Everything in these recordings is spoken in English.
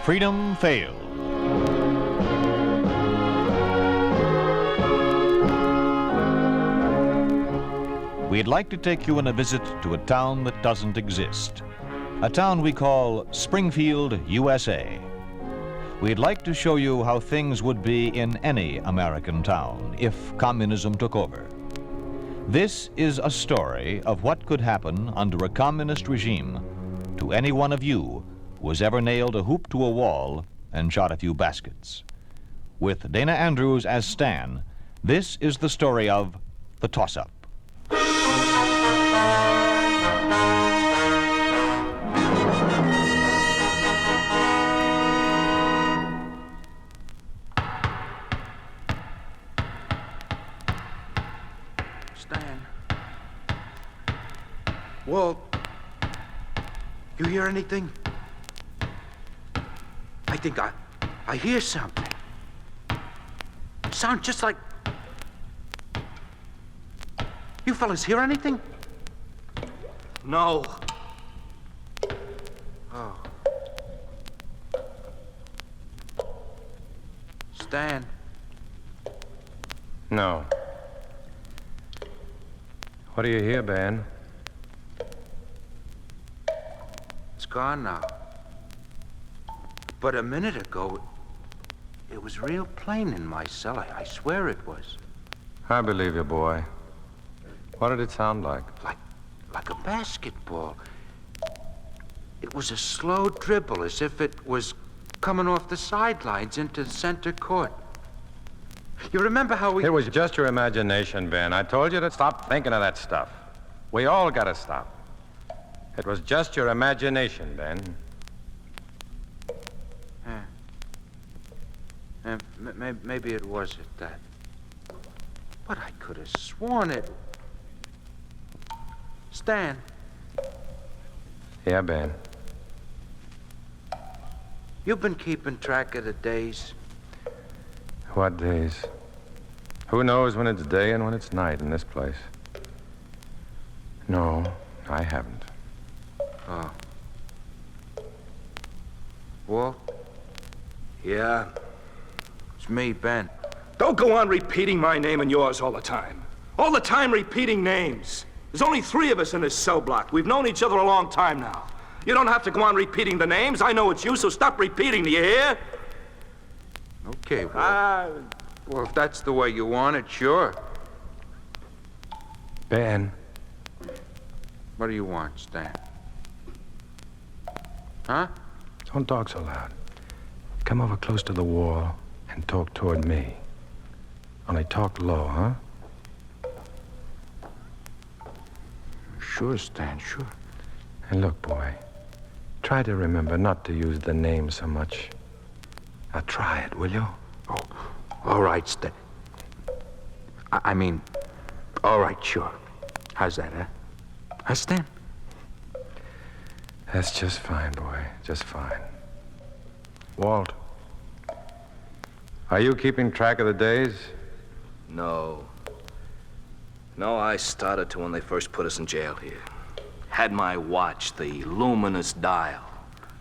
freedom failed. We'd like to take you on a visit to a town that doesn't exist. A town we call Springfield, USA. We'd like to show you how things would be in any American town if communism took over. This is a story of what could happen under a communist regime to any one of you who has ever nailed a hoop to a wall and shot a few baskets. With Dana Andrews as Stan, this is the story of the toss-up. Walt, you hear anything? I think I hear something. Sound just like... You fellas hear anything? No. Oh. Stan. No. What do you hear, Ben? It's gone now. But a minute ago, it was real plain in my cell. I swear it was. I believe you, boy. What did it sound like? Like a basketball. It was a slow dribble, as if it was coming off the sidelines into the center court. You remember how we... It was just your imagination, Ben. I told you to stop thinking of that stuff. We all gotta stop. It was just your imagination, Ben. Maybe it was at that. But I could have sworn it... Stan. Yeah, Ben. You've been keeping track of the days. What days? Who knows when it's day and when it's night in this place? No, I haven't. Oh. Walt? Yeah? It's me, Ben. Don't go on repeating my name and yours all the time. All the time repeating names. There's only 3 of us in this cell block. We've known each other a long time now. You don't have to go on repeating the names. I know it's you, so stop repeating, do you hear? Okay, Walt. Well, if that's the way you want it, sure. Ben. What do you want, Stan? Huh? Don't talk so loud. Come over close to the wall and talk toward me. Only talk low, huh? Sure, Stan, sure. And look, boy, try to remember not to use the name so much. Now try it, will you? Oh, all right, Stan. I mean, all right, sure. How's that, huh? Huh, Stan? That's just fine, boy. Just fine. Walt, are you keeping track of the days? No. No, I started to when they first put us in jail here. Had my watch, the luminous dial.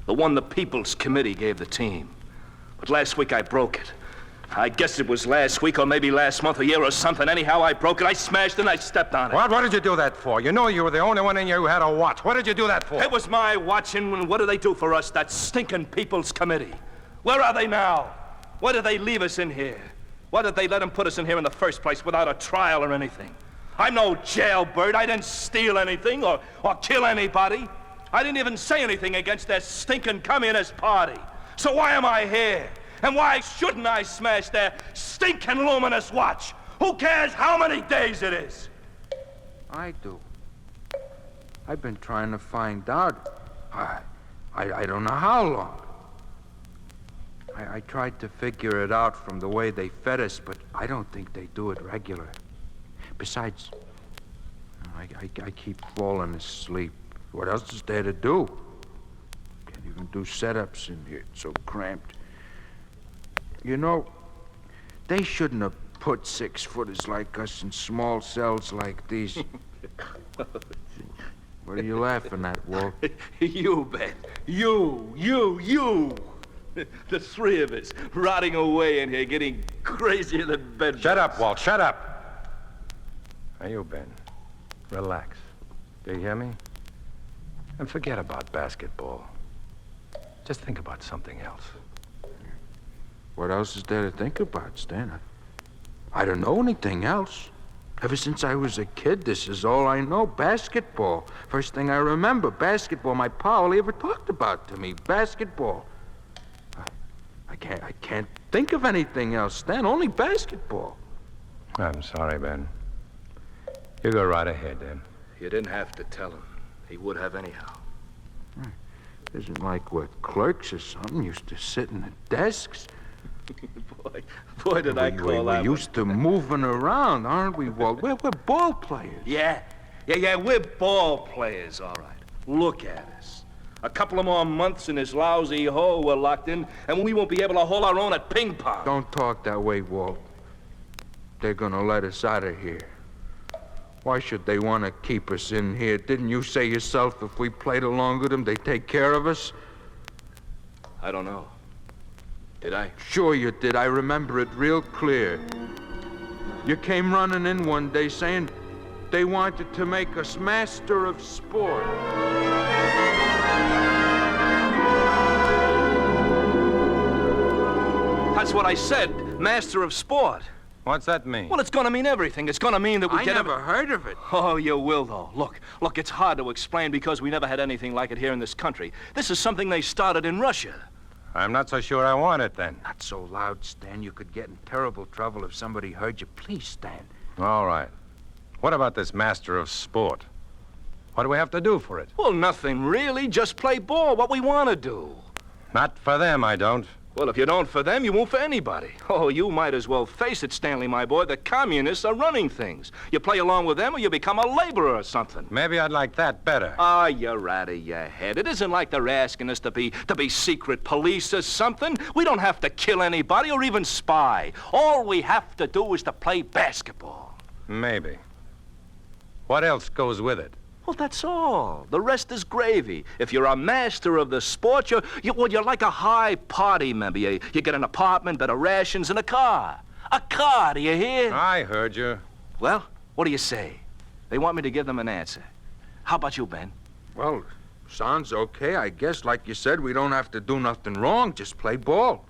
The one the People's Committee gave the team. But last week I broke it. I guess it was last week or maybe last month or year or something. Anyhow, I broke it. I smashed it and I stepped on it. What did you do that for? You know you were the only one in here who had a watch. What did you do that for? It was my watch, and what do they do for us? That stinking People's Committee. Where are they now? Why did they leave us in here? Why did they let them put us in here in the first place without a trial or anything? I'm no jailbird. I didn't steal anything or kill anybody. I didn't even say anything against their stinking Communist Party. So why am I here? And why shouldn't I smash their stinking luminous watch? Who cares how many days it is? I do. I've been trying to find out. I don't know how long. I tried to figure it out from the way they fed us, but I don't think they do it regular. Besides, I keep falling asleep. What else is there to do? Can't even do setups in here. It's so cramped. You know, they shouldn't have put 6-footers like us in small cells like these. What are you laughing at, Walt? You, Ben. You. The three of us rotting away in here, getting crazier than bed. Shut up, Walt, shut up. Now, you, Ben, relax. Do you hear me? And forget about basketball. Just think about something else. What else is there to think about, Stan? I don't know anything else. Ever since I was a kid, this is all I know, basketball. First thing I remember, basketball. My pa all he ever talked about to me, basketball. I can't think of anything else, Stan, only basketball. I'm sorry, Ben. You go right ahead, then. You didn't have to tell him. He would have anyhow. Isn't like we're clerks or something, used to sit in the desks. Boy, did I call that. We're used to moving around, aren't we, Walt? We're ball players. Yeah, we're ball players, all right. Look at us. A couple of more months in this lousy hole we're locked in, and we won't be able to hold our own at ping pong. Don't talk that way, Walt. They're gonna let us out of here. Why should they want to keep us in here? Didn't you say yourself if we played along with them, they'd take care of us? I don't know. Did I? Sure you did. I remember it real clear. You came running in one day saying they wanted to make us master of sport. That's what I said, master of sport. What's that mean? Well, it's gonna mean everything. It's gonna mean that we I get... never heard of it. Oh, you will, though. Look, it's hard to explain because we never had anything like it here in this country. This is something they started in Russia. I'm not so sure I want it, then. Not so loud, Stan. You could get in terrible trouble if somebody heard you. Please, Stan. All right. What about this master of sport? What do we have to do for it? Well, nothing really. Just play ball, what we want to do. Not for them, I don't. Well, if you don't for them, you won't for anybody. Oh, you might as well face it, Stanley, my boy. The communists are running things. You play along with them or you become a laborer or something. Maybe I'd like that better. Ah, you're out of your head. It isn't like they're asking us to be secret police or something. We don't have to kill anybody or even spy. All we have to do is to play basketball. Maybe. What else goes with it? Well, that's all. The rest is gravy. If you're a master of the sport, you're like a high party member. You get an apartment, better rations, and a car. A car, do you hear? I heard you. Well, what do you say? They want me to give them an answer. How about you, Ben? Well, sounds okay. I guess, like you said, we don't have to do nothing wrong. Just play ball.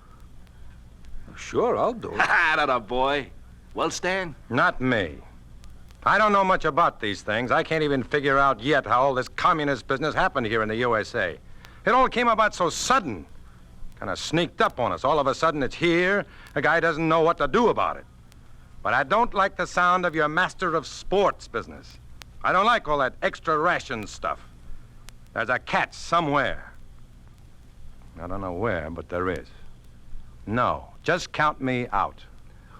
Sure, I'll do it. Ha, that a boy. Well, Stan? Not me. I don't know much about these things. I can't even figure out yet how all this communist business happened here in the USA. It all came about so sudden. Kind of sneaked up on us. All of a sudden it's here. A guy doesn't know what to do about it. But I don't like the sound of your master of sports business. I don't like all that extra ration stuff. There's a catch somewhere. I don't know where, but there is. No, just count me out.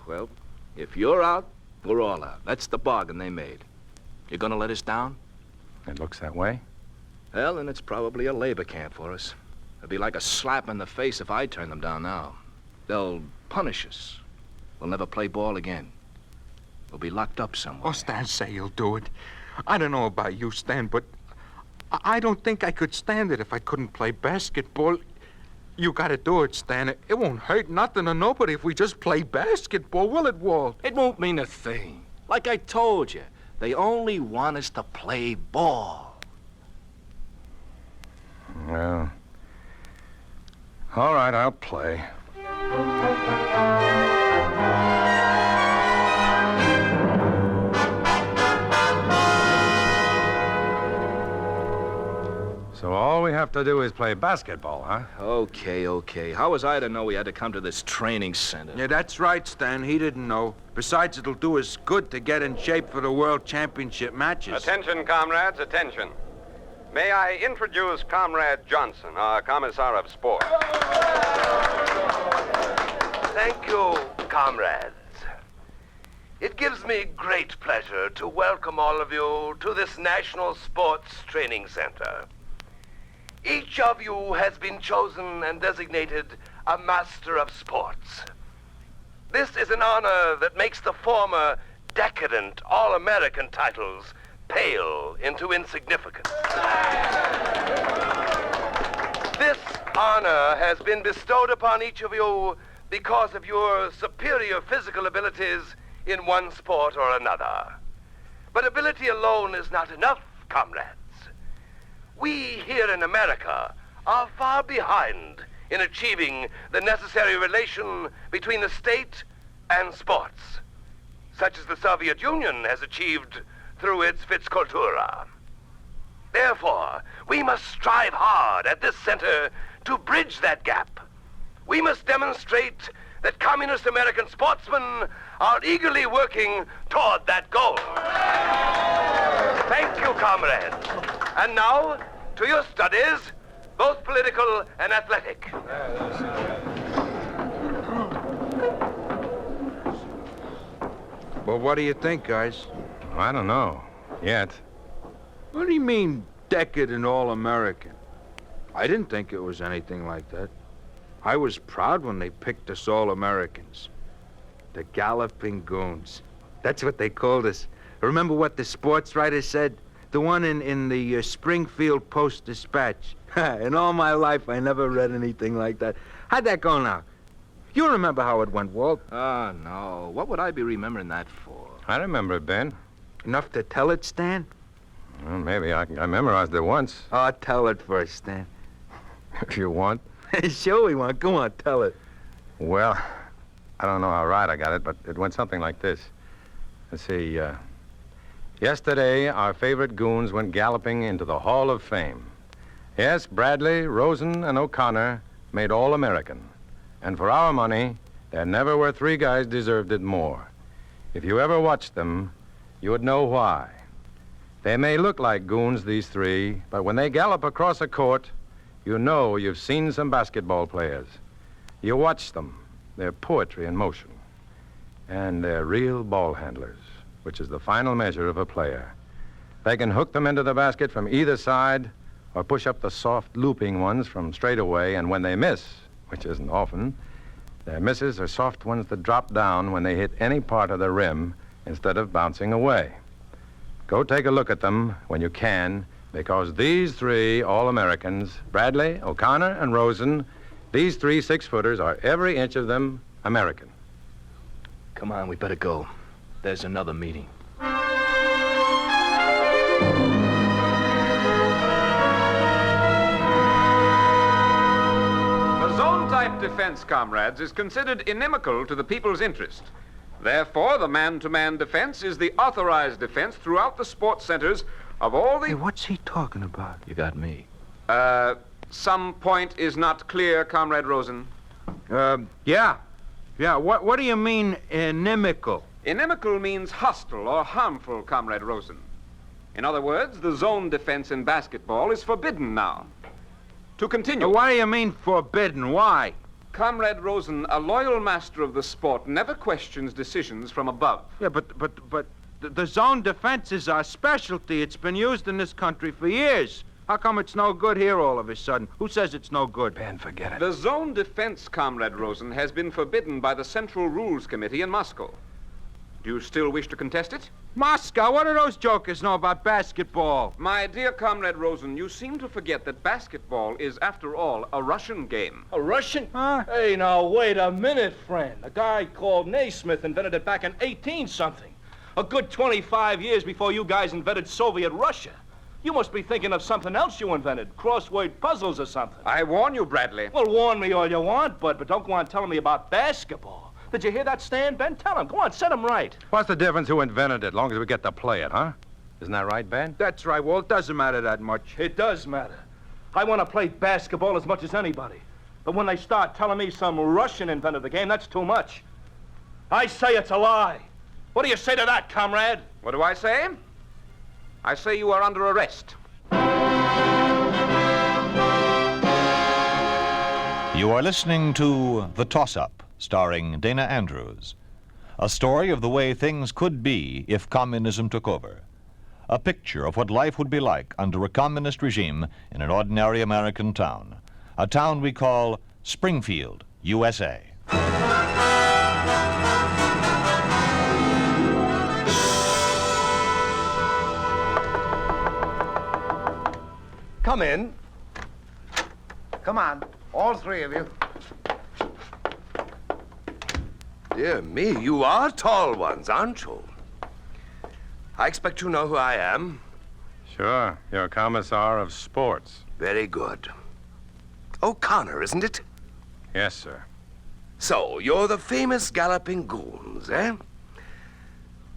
Well, if you're out, we're all out. That's the bargain they made. You gonna let us down? It looks that way. Well, then it's probably a labor camp for us. It'd be like a slap in the face if I turn them down now. They'll punish us. We'll never play ball again. We'll be locked up somewhere. Oh, Stan, say you'll do it. I don't know about you, Stan, but I don't think I could stand it if I couldn't play basketball. You gotta do it, Stan. It won't hurt nothing to nobody if we just play basketball, will it, Walt? It won't mean a thing. Like I told you, they only want us to play ball. Well, all right, I'll play. So all we have to do is play basketball, huh? Okay. How was I to know we had to come to this training center? Yeah, that's right, Stan. He didn't know. Besides, it'll do us good to get in shape for the World Championship matches. Attention, comrades, attention. May I introduce Comrade Johnson, our Commissar of Sport. Thank you, comrades. It gives me great pleasure to welcome all of you to this National Sports Training Center. Each of you has been chosen and designated a Master of Sports. This is an honor that makes the former decadent All-American titles pale into insignificance. This honor has been bestowed upon each of you because of your superior physical abilities in one sport or another. But ability alone is not enough, comrades. We here in America are far behind in achieving the necessary relation between the state and sports, such as the Soviet Union has achieved through its Fitzkultura. Therefore, we must strive hard at this center to bridge that gap. We must demonstrate that communist American sportsmen are eagerly working toward that goal. Thank you, comrades. And now, to your studies, both political and athletic. Well, what do you think, guys? I don't know. Yet. What do you mean, decadent All-American? I didn't think it was anything like that. I was proud when they picked us All-Americans. The Galloping Goons. That's what they called us. Remember what the sports writer said? The one in the Springfield Post-Dispatch. In all my life, I never read anything like that. How'd that go now? You remember how it went, Walt? Oh, no. What would I be remembering that for? I remember it, Ben. Enough to tell it, Stan? Well, maybe. I memorized it once, Oh, tell it first, Stan. if you want. Sure we want. Go on, tell it. Well, I don't know how right I got it, but it went something like this. Let's see. Yesterday, our favorite goons went galloping into the Hall of Fame. Yes, Bradley, Rosen, and O'Connor made All-American. And for our money, there never were three guys deserved it more. If you ever watched them, you would know why. They may look like goons, these three, but when they gallop across a court, you know you've seen some basketball players. You watch them. They're poetry in motion. And they're real ball handlers, which is the final measure of a player. They can hook them into the basket from either side or push up the soft, looping ones from straight away, and when they miss, which isn't often, their misses are soft ones that drop down when they hit any part of the rim instead of bouncing away. Go take a look at them when you can, because these three All-Americans, Bradley, O'Connor, and Rosen, these three six-footers are every inch of them American. Come on, we better go. There's another meeting. The zone-type defense, comrades, is considered inimical to the people's interest. Therefore, the man-to-man defense is the authorized defense throughout the sports centers of all the... Hey, what's he talking about? You got me. Some point is not clear, Comrade Rosen. Yeah. What do you mean, inimical? Inimical means hostile or harmful, Comrade Rosen. In other words, the zone defense in basketball is forbidden now. To continue... What do you mean, forbidden? Why? Comrade Rosen, a loyal master of the sport never questions decisions from above. Yeah, but the zone defense is our specialty. It's been used in this country for years. How come it's no good here all of a sudden? Who says it's no good? Ben, forget it. The zone defense, Comrade Rosen, has been forbidden by the Central Rules Committee in Moscow. Do you still wish to contest it? Moscow? What do those jokers know about basketball? My dear Comrade Rosen, you seem to forget that basketball is, after all, a Russian game. A Russian? Huh? Hey, now, wait a minute, friend. A guy called Naismith invented it back in 18-something. A good 25 years before you guys invented Soviet Russia. You must be thinking of something else you invented, crossword puzzles or something. I warn you, Bradley. Well, warn me all you want, but don't go on telling me about basketball. Did you hear that, Stan? Ben, tell him. Go on, set him right. What's the difference who invented it, long as we get to play it, huh? Isn't that right, Ben? That's right, Walt. Doesn't matter that much. It does matter. I want to play basketball as much as anybody. But when they start telling me some Russian invented the game, that's too much. I say it's a lie. What do you say to that, comrade? What do I say? I say you are under arrest. You are listening to The Toss-Up, starring Dana Andrews. A story of the way things could be if communism took over. A picture of what life would be like under a communist regime in an ordinary American town. A town we call Springfield, USA. Come in. Come on. All three of you. Dear me, you are tall ones, aren't you? I expect you know who I am. Sure. You're Commissar of Sports. Very good. O'Connor, isn't it? Yes, sir. So, you're the famous galloping goons, eh?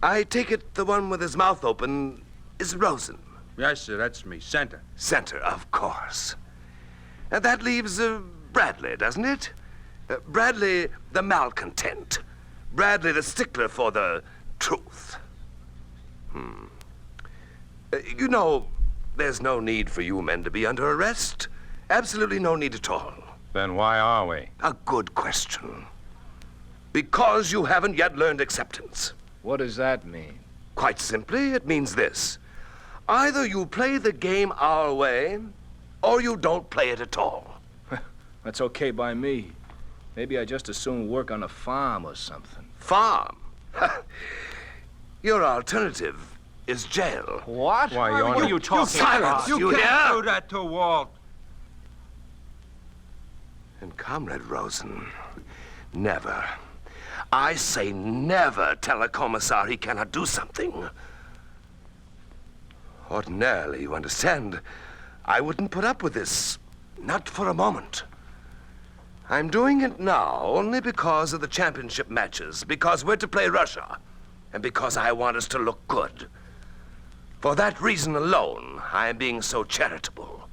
I take it the one with his mouth open is Rosen. Yes, sir, that's me. Center. Center, of course. And that leaves Bradley, doesn't it? Bradley, the malcontent. Bradley, the stickler for the truth. You know, there's no need for you men to be under arrest. Absolutely no need at all. Then why are we? A good question. Because you haven't yet learned acceptance. What does that mean? Quite simply, it means this. Either you play the game our way, or you don't play it at all. That's okay by me. Maybe I just as soon work on a farm or something. Farm? Your alternative is jail. What? Why, you're what are you talking Silence, about? you hear? Do that to Walt. And Comrade Rosen, never, I say never tell a commissar he cannot do something. Ordinarily, you understand, I wouldn't put up with this. Not for a moment. I'm doing it now only because of the championship matches, because we're to play Russia, and because I want us to look good. For that reason alone, I am being so charitable.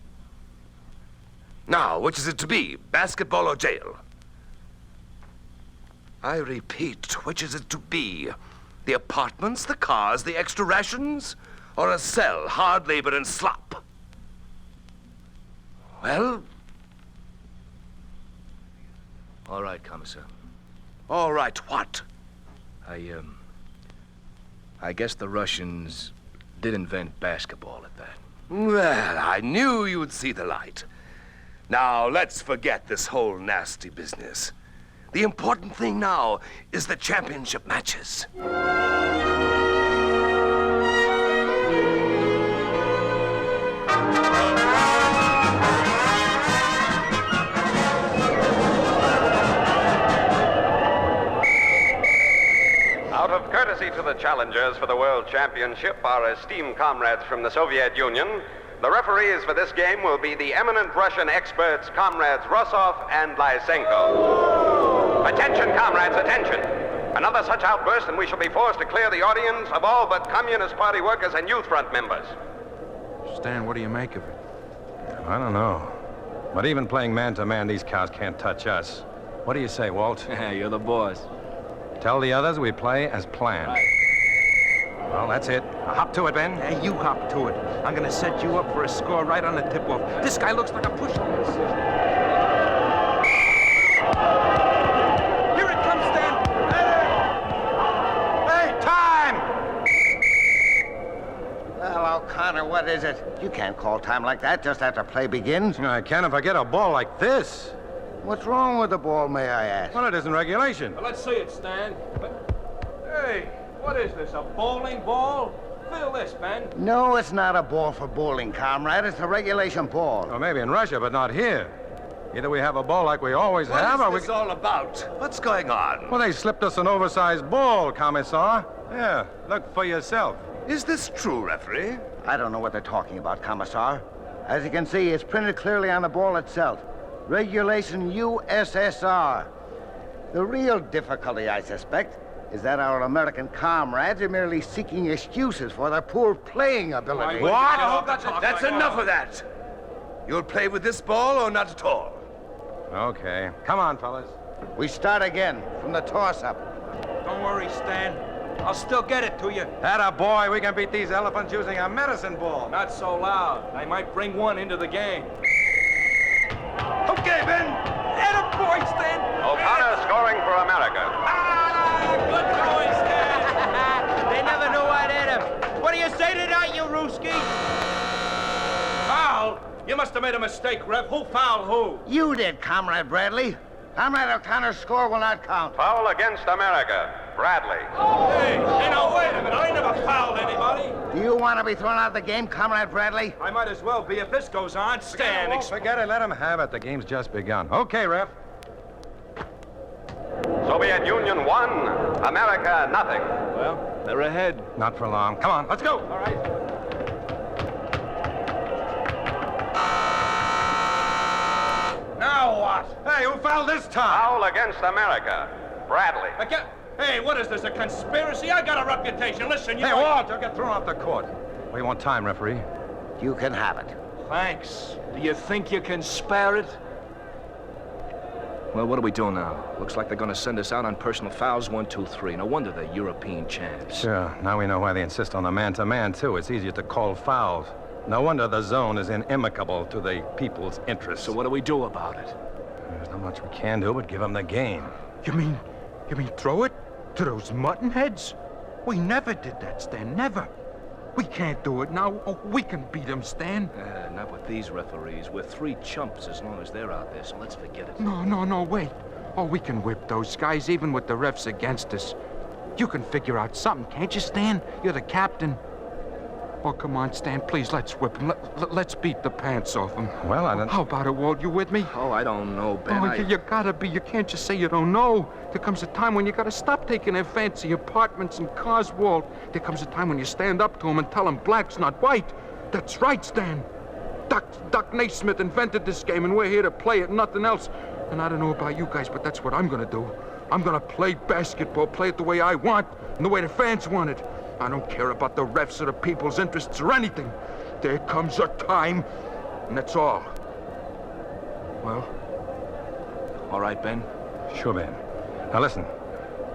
Now, which is it to be, basketball or jail? I repeat, which is it to be? The apartments, the cars, the extra rations, or a cell, hard labor and slop? Well? All right, Commissar. All right, what? I guess the Russians did invent basketball at that. Well, I knew you'd see the light. Now, let's forget this whole nasty business. The important thing now is the championship matches. Out of courtesy to the challengers for the World Championship, our esteemed comrades from the Soviet Union, the referees for this game will be the eminent Russian experts, Comrades Rosov and Lysenko. Attention, comrades, attention. Another such outburst and we shall be forced to clear the audience of all but Communist Party workers and Youth Front members. Stan, what do you make of it? I don't know. But even playing man-to-man, these cows can't touch us. What do you say, Walt? You're the boss. Tell the others we play as planned. Right. Well, that's it. Hop to it, Ben. Hey, you hop to it. I'm gonna set you up for a score right on the tip-off. This guy looks like a pushover. Here it comes, Stan. Hey, time! Well, O'Connor, what is it? You can't call time like that just after play begins. I can if I get a ball like this. What's wrong with the ball, may I ask? Well, it isn't regulation. Well, let's see it, Stan. Hey, what is this, a bowling ball? Feel this, Ben. No, it's not a ball for bowling, comrade. It's a regulation ball. Well, maybe in Russia, but not here. Either we have a ball like we always have, or What we... is this all about? What's going on? Well, they slipped us an oversized ball, Commissar. Yeah, look for yourself. Is this true, referee? I don't know what they're talking about, Commissar. As you can see, it's printed clearly on the ball itself. Regulation USSR. The real difficulty, I suspect, is that our American comrades are merely seeking excuses for their poor playing ability. What? That's enough of that. You'll play with this ball or not at all? Okay. Come on, fellas. We start again from the toss-up. Don't worry, Stan. I'll still get it to you. Atta boy, we can beat these elephants using a medicine ball. Not so loud. I might bring one into the game. Okay, Ben. Attaboy, Stan. O'Connor scoring for America. Good throwing, Stan. They never knew I'd hit him. What do you say to that, you Ruski? Foul? You must have made a mistake, Ref. Who fouled who? You did, Comrade Bradley. Comrade O'Connor's score will not count. Foul against America. Bradley. Hey, now, wait a minute. I never fouled anybody. Do you want to be thrown out of the game, Comrade Bradley? I might as well be if this goes on. Stan, Forget it. Let him have it. The game's just begun. Okay, ref. Soviet Union 1, America nothing. Well, they're ahead. Not for long. Come on, let's go. All right. Now what? Hey, who fouled this time? Foul against America. Bradley. Hey, what is this, a conspiracy? I got a reputation. Listen, you... Hey, Walt, you'll get thrown off the court. We want time, referee. You can have it. Thanks. Do you think you can spare it? Well, what do we do now? Looks like they're going to send us out on personal fouls 1, 2, 3. No wonder they're European champs. Sure. Now we know why they insist on the man-to-man, too. It's easier to call fouls. No wonder the zone is inimical to the people's interests. So what do we do about it? There's not much we can do but give them the game. You mean throw it to those mutton heads? We never did that, Stan, never. We can't do it now. Oh, we can beat them, Stan. Not with these referees. We're 3 chumps as long as they're out there, so let's forget it. No, wait. Oh, we can whip those guys even with the refs against us. You can figure out something, can't you, Stan? You're the captain. Oh, come on, Stan, please, let's whip him. Let's beat the pants off him. Well, I don't... How about it, Walt? You with me? Oh, I don't know, Ben. Oh, you gotta be. You can't just say you don't know. There comes a time when you gotta stop taking their fancy apartments and cars, Walt. There comes a time when you stand up to them and tell them black's not white. That's right, Stan. Doc Naismith invented this game, and we're here to play it, nothing else. And I don't know about you guys, but that's what I'm gonna do. I'm gonna play basketball, play it the way I want, and the way the fans want it. I don't care about the refs or the people's interests or anything. There comes a time, and that's all. Well, all right, Ben. Sure, Ben. Now listen,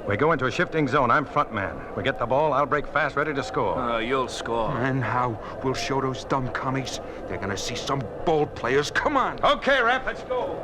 we go into a shifting zone. I'm front man. We get the ball, I'll break fast, ready to score. You'll score. And how? We'll show those dumb commies. They're gonna see some bold players. Come on. Okay, ref, let's go.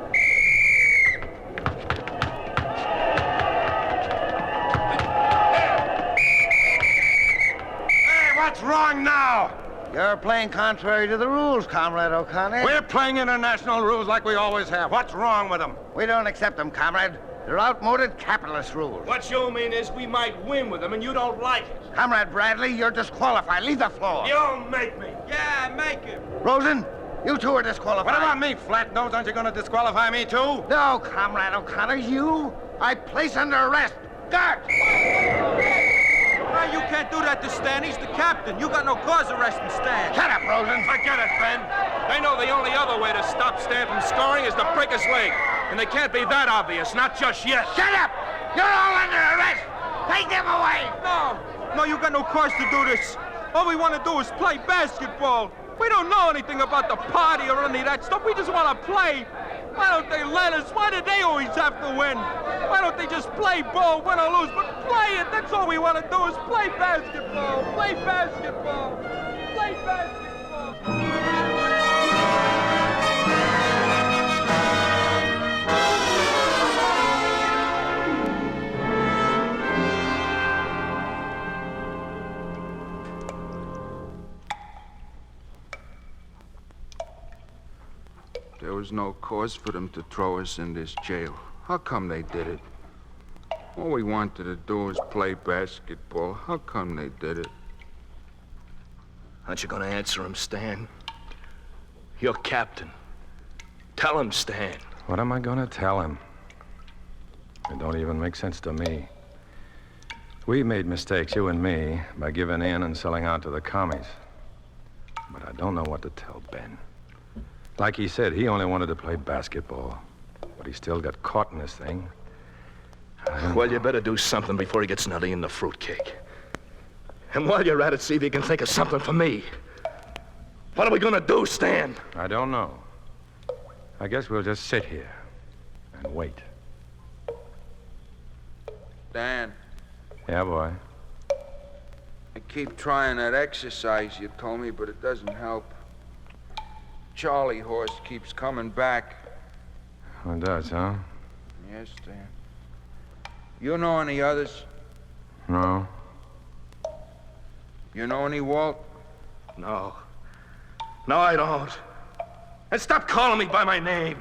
Hey, what's wrong now? You're playing contrary to the rules, Comrade O'Connor. We're playing international rules like we always have. What's wrong with them? We don't accept them, Comrade. They're outmoded capitalist rules. What you mean is we might win with them and you don't like it. Comrade Bradley, you're disqualified. Leave the floor. You don't make me. Yeah, make it. Rosen, you two are disqualified. What about me, flat nose? Aren't you going to disqualify me, too? No, Comrade O'Connor, you, I place under arrest. Guard! You can't do that to Stan. He's the captain. You got no cause arresting Stan. Shut up, Rosen. Forget it, Ben. They know the only other way to stop Stan from scoring is to break his leg. And they can't be that obvious, not just yet. Shut up! You're all under arrest! Take them away! No, you got no cause to do this. All we want to do is play basketball. We don't know anything about the party or any of that stuff. We just want to play. Why don't they let us? Why do they always have to win? Why don't they just play ball, win or lose, but play it? That's all we want to do is play basketball. Play basketball. Play basketball. There was no cause for them to throw us in this jail. How come they did it? All we wanted to do was play basketball. How come they did it? Aren't you going to answer him, Stan? You're captain. Tell him, Stan. What am I going to tell him? It don't even make sense to me. We made mistakes, you and me, by giving in and selling out to the commies. But I don't know what to tell Ben. Like he said, he only wanted to play basketball. But he still got caught in this thing. Well, you better do something before he gets nutty in the fruitcake. And while you're at it, see if you can think of something for me. What are we gonna do, Stan? I don't know. I guess we'll just sit here and wait. Dan, Yeah, boy. I keep trying that exercise you told me, but it doesn't help. Charlie horse keeps coming back. Oh, it does, huh? Yes, Dan. You know any others? No. You know any, Walt? No. No, I don't. And stop calling me by my name.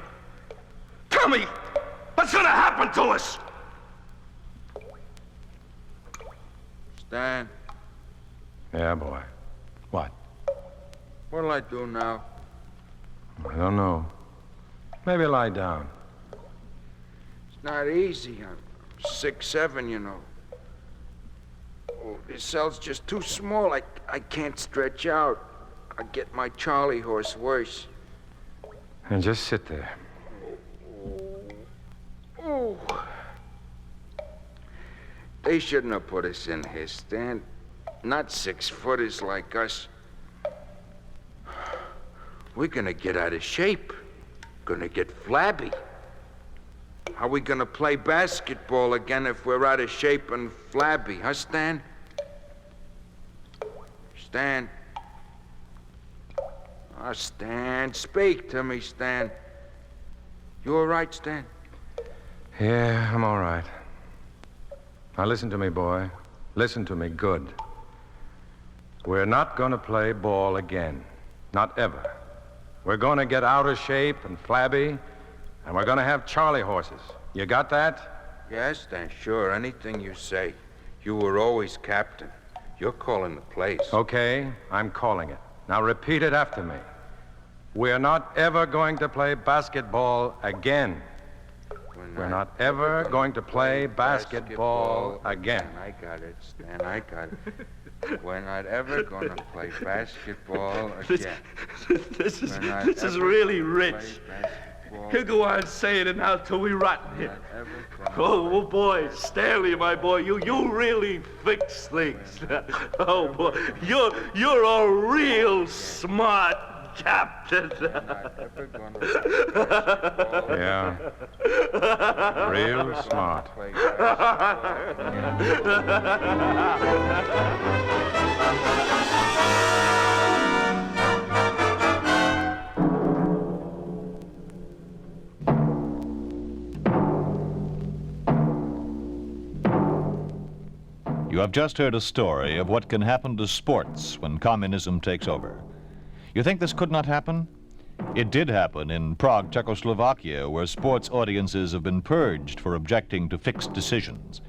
Tell me, what's gonna happen to us? Stan, Yeah, boy. What? what'll I do now? I don't know. Maybe lie down. It's not easy. I'm 6'7", you know. Oh, this cell's just too small. I can't stretch out. I get my Charlie horse worse. And just sit there. Oh. They shouldn't have put us in here, Stan. Not 6-footers like us. We're gonna get out of shape. Gonna get flabby. How are we gonna play basketball again if we're out of shape and flabby, huh, Stan? Stan. Ah, Stan, speak to me, Stan. You all right, Stan? Yeah, I'm all right. Now listen to me, boy. Listen to me good. We're not gonna play ball again. Not ever. We're gonna get out of shape and flabby, and we're gonna have Charlie horses. You got that? Yes, Stan, sure. Anything you say. You were always captain. You're calling the plays. Okay, I'm calling it. Now repeat it after me. We're not ever going to play basketball again. We're not ever going to play basketball again. I got it, Stan, I got it. We're not ever gonna play basketball again. This is really rich. He'll go on saying it now till we rot in here. Oh, boy, Stanley, my boy, you really fix things. Oh, boy, you're a real smart captain. Yeah. Real smart. You have just heard a story of what can happen to sports when communism takes over. You think this could not happen? It did happen in Prague, Czechoslovakia, where sports audiences have been purged for objecting to fixed decisions.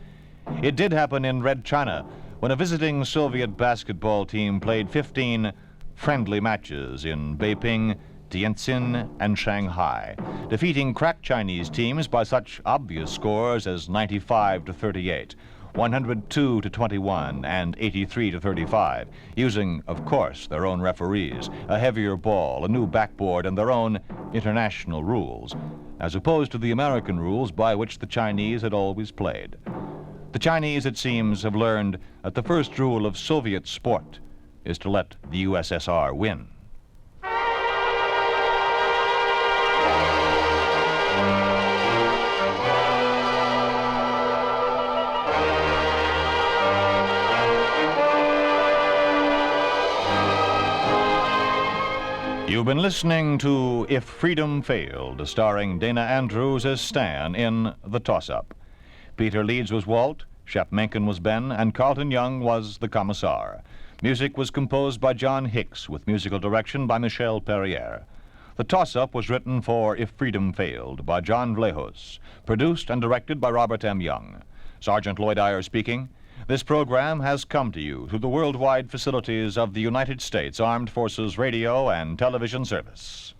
It did happen in Red China, when a visiting Soviet basketball team played 15 friendly matches in Beiping, Tianjin, and Shanghai, defeating crack Chinese teams by such obvious scores as 95-38. 102-21 and 83-35, using, of course, their own referees, a heavier ball, a new backboard, and their own international rules, as opposed to the American rules by which the Chinese had always played. The Chinese, it seems, have learned that the first rule of Soviet sport is to let the USSR win. You've been listening to If Freedom Failed, starring Dana Andrews as Stan in The Toss-Up. Peter Leeds was Walt, Shep Menken was Ben, and Carlton Young was the Commissar. Music was composed by John Hicks, with musical direction by Michel Perrier. The Toss-Up was written for If Freedom Failed by John Vlahos, produced and directed by Robert M. Young. Sergeant Lloyd Iyer speaking. This program has come to you through the worldwide facilities of the United States Armed Forces Radio and Television Service.